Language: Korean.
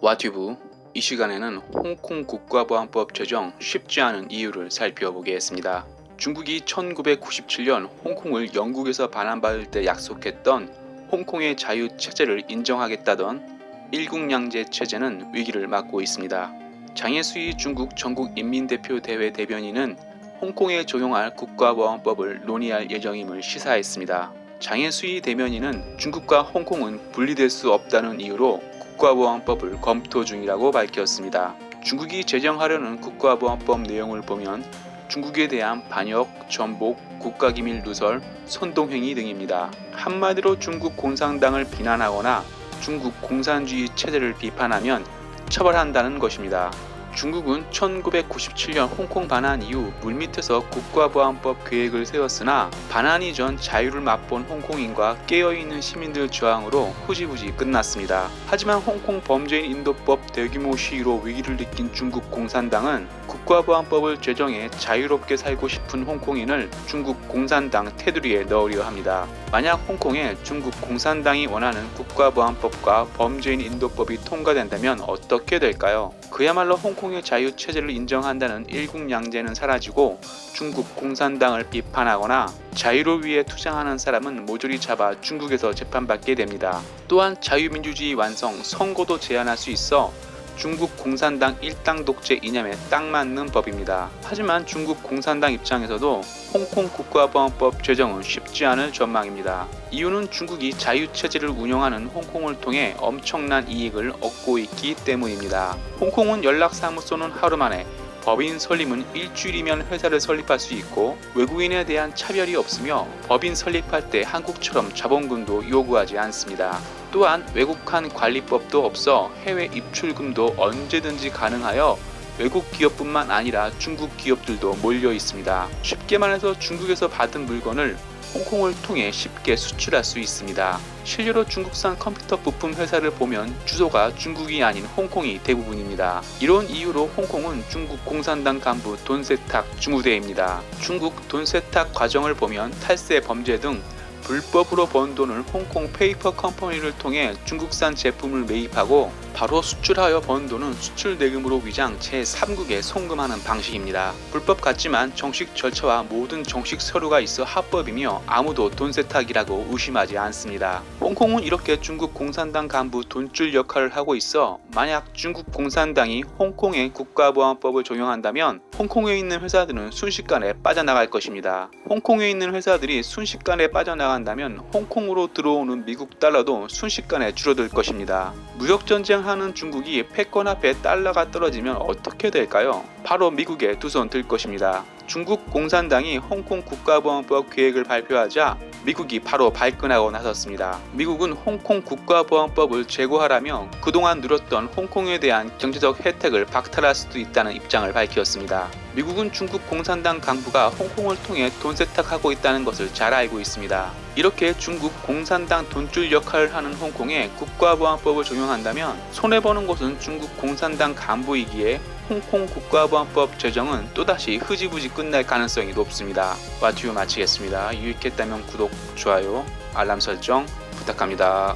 와튜브, 이 시간에는 홍콩 국가보안법 제정 쉽지 않은 이유를 살펴보겠습니다. 중국이 1997년 홍콩을 영국에서 반환받을 때 약속했던 홍콩의 자유체제를 인정하겠다던 일국양제 체제는 위기를 맞고 있습니다. 장혜수희 중국 전국인민대표대회 대변인은 홍콩에 적용할 국가보안법을 논의할 예정임을 시사했습니다. 장혜수희 대변인은 중국과 홍콩은 분리될 수 없다는 이유로 국가보안법을 검토 중이라고 밝혔습니다. 중국이 제정하려는 국가보안법 내용을 보면 중국에 대한 반역, 전복, 국가기밀 누설, 선동행위 등입니다. 한마디로 중국 공산당을 비난하거나 중국 공산주의 체제를 비판하면 처벌한다는 것입니다. 중국은 1997년 홍콩 반환 이후 물밑에서 국가보안법 계획을 세웠으나 반환 이전 자유를 맛본 홍콩인과 깨어있는 시민들 저항으로 후지부지 끝났습니다. 하지만 홍콩 범죄인 인도법 대규모 시위로 위기를 느낀 중국 공산당은 국가보안법을 제정해 자유롭게 살고 싶은 홍콩인을 중국 공산당 테두리에 넣으려 합니다. 만약 홍콩에 중국 공산당이 원하는 국가보안법과 범죄인 인도법이 통과된다면 어떻게 될까요? 그야말로 홍콩의 자유체제를 인정한다는 일국양제는 사라지고 중국 공산당을 비판하거나 자유를 위해 투쟁하는 사람은 모조리 잡아 중국에서 재판받게 됩니다. 또한 자유민주주의 완성, 선거도 제한할 수 있어 중국 공산당 일당 독재 이념에 딱 맞는 법입니다. 하지만 중국 공산당 입장에서도 홍콩 국가보안법 제정은 쉽지 않을 전망입니다. 이유는 중국이 자유체제를 운영하는 홍콩을 통해 엄청난 이익을 얻고 있기 때문입니다. 홍콩은 연락사무소는 하루 만에, 법인 설립은 일주일이면 회사를 설립할 수 있고 외국인에 대한 차별이 없으며 법인 설립할 때 한국처럼 자본금도 요구하지 않습니다. 또한 외국한 관리법도 없어 해외 입출금도 언제든지 가능하여 외국 기업뿐만 아니라 중국 기업들도 몰려 있습니다. 쉽게 말해서 중국에서 받은 물건을 홍콩을 통해 쉽게 수출할 수 있습니다. 실제로 중국산 컴퓨터 부품 회사를 보면 주소가 중국이 아닌 홍콩이 대부분입니다. 이런 이유로 홍콩은 중국 공산당 간부 돈세탁 주무대입니다. 중국 돈세탁 과정을 보면 탈세 범죄 등 불법으로 번 돈을 홍콩 페이퍼 컴퍼니를 통해 중국산 제품을 매입하고 바로 수출하여 번 돈은 수출 대금으로 위장 제3국에 송금하는 방식입니다. 불법 같지만 정식 절차와 모든 정식 서류가 있어 합법이며 아무도 돈 세탁이라고 의심하지 않습니다. 홍콩은 이렇게 중국 공산당 간부 돈줄 역할을 하고 있어 만약 중국 공산당이 홍콩에 국가보안법을 적용한다면 홍콩에 있는 회사들은 순식간에 빠져나갈 것입니다. 홍콩에 있는 회사들이 순식간에 빠져나간다면 홍콩으로 들어오는 미국 달러도 순식간에 줄어들 것입니다. 무역전쟁하는 중국이 패권 앞에 달러가 떨어지면 어떻게 될까요? 바로 미국에 두 손 들 것입니다. 중국 공산당이 홍콩 국가보안법 계획을 발표하자 미국이 바로 발끈하고 나섰습니다. 미국은 홍콩 국가보안법을 제고하라며 그동안 누렸던 홍콩에 대한 경제적 혜택을 박탈할 수도 있다는 입장을 밝혔습니다. 미국은 중국 공산당 강부가 홍콩을 통해 돈 세탁하고 있다는 것을 잘 알고 있습니다. 이렇게 중국 공산당 돈줄 역할을 하는 홍콩에 국가보안법을 적용한다면 손해보는 것은 중국 공산당 간부이기에 홍콩 국가보안법 제정은 또다시 흐지부지 끝날 가능성이 높습니다. 와튜브 마치겠습니다. 유익했다면 구독, 좋아요, 알람 설정 부탁합니다.